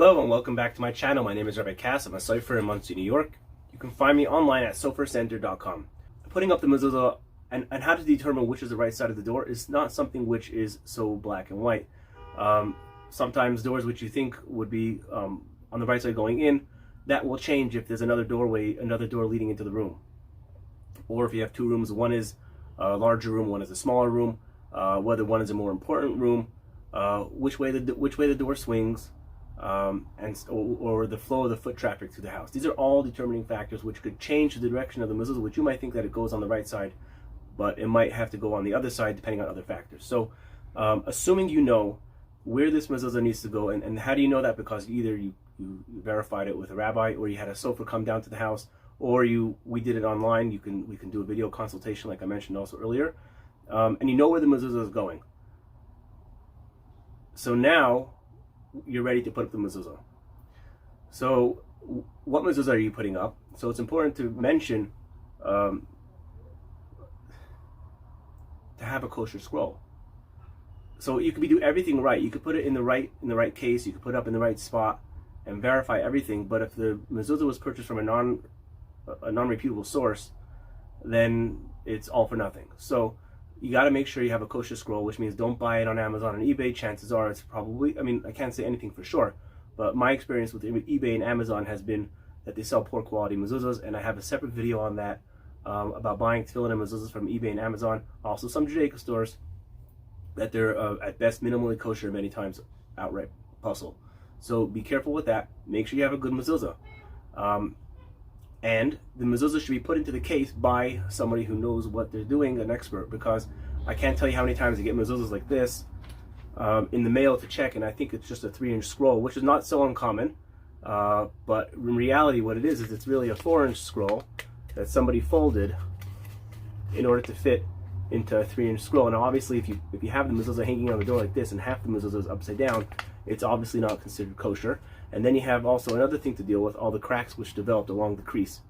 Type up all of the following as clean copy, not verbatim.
Hello and welcome back to my channel. My name is Rabbi Cass. I'm a Sofer in Muncie, New York. You can find me online at sofercenter.com. Putting up the mezuzah and how to determine which is the right side of the door is not something which is so black and white. Sometimes doors which you think would be on the right side going in, that will change if there's another door leading into the room. Or if you have two rooms, one is a larger room, one is a smaller room, whether one is a more important room, which way the door swings, or the flow of the foot traffic through the house. These are all determining factors which could change the direction of the mezuzah, which you might think that it goes on the right side, but it might have to go on the other side depending on other factors. So assuming you know where this mezuzah needs to go, and how do you know that? Because either you verified it with a rabbi, or you had a Sofer come down to the house, or we did it online. We can do a video consultation like I mentioned also earlier, and you know where the mezuzah is going. So now you're ready to put up the mezuzah. So what mezuzah are you putting up? So it's important to mention to have a kosher scroll. So you could do everything right. You could put it in the right case. You could put it up in the right spot and verify everything. But if the mezuzah was purchased from a non-reputable source, then it's all for nothing. So you got to make sure you have a kosher scroll, which means don't buy it on Amazon and eBay. Chances are it's probably, I can't say anything for sure, but my experience with eBay and Amazon has been that they sell poor quality mezuzahs, and I have a separate video on that about buying tefillin and mezuzahs from eBay and Amazon. Also some Judaica stores that they're at best minimally kosher, many times outright puzzle. So be careful with that. Make sure you have a good mezuzah. And the mezuzah should be put into the case by somebody who knows what they're doing, an expert, because I can't tell you how many times I get mezuzahs like this in the mail to check, and I think it's just a 3-inch scroll, which is not so uncommon. But in reality, what it is it's really a 4-inch scroll that somebody folded in order to fit into a 3-inch scroll. Now, obviously, if you have the mezuzah hanging on the door like this and half the mezuzah is upside down, it's obviously not considered kosher. And then you have also another thing to deal with, all the cracks which developed along the crease.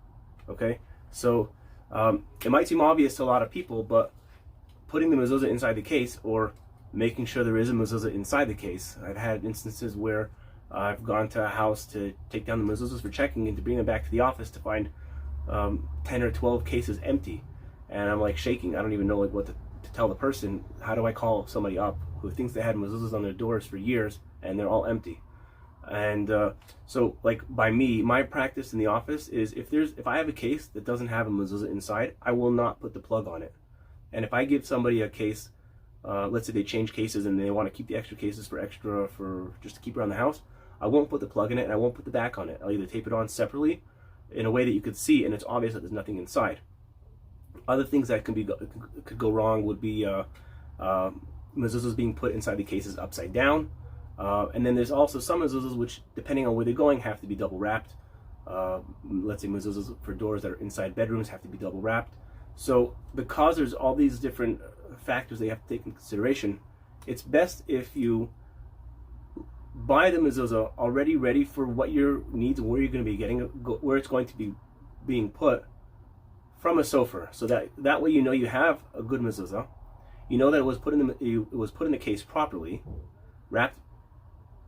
Okay, so it might seem obvious to a lot of people, but putting the mezuzah inside the case, or making sure there is a mezuzah inside the case. I've had instances where I've gone to a house to take down the mezuzahs for checking and to bring them back to the office to find 10 or 12 cases empty. And I'm like shaking. I don't even know what to tell the person. How do I call somebody up who thinks they had mezuzahs on their doors for years and they're all empty? And so, like, by me, my practice in the office is if I have a case that doesn't have a mezuzah inside, I will not put the plug on it. And if I give somebody a case, let's say they change cases and they want to keep the extra cases for just to keep around the house, I won't put the plug in it and I won't put the back on it. I'll either tape it on separately in a way that you could see and it's obvious that there's nothing inside. Other things that could go wrong would be mezuzahs being put inside the cases upside down. And then there's also some mezuzahs which, depending on where they're going, have to be double wrapped. Let's say mezuzahs for doors that are inside bedrooms have to be double wrapped. So because there's all these different factors they have to take into consideration, it's best if you buy the mezuzah already ready for what your needs and where you're going to be getting it, where it's going to be being put from a Sofer, so that way you know you have a good mezuzah. You know that it was put in the case properly, wrapped.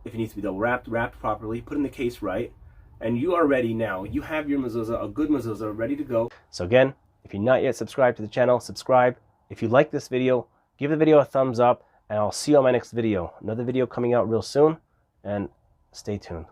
If it needs to be double wrapped properly, put in the case right, and you are ready now. You have your mezuzah, a good mezuzah, ready to go. So again, if you're not yet subscribed to the channel, subscribe. If you like this video, give the video a thumbs up, and I'll see you on my next video. Another video coming out real soon, and stay tuned.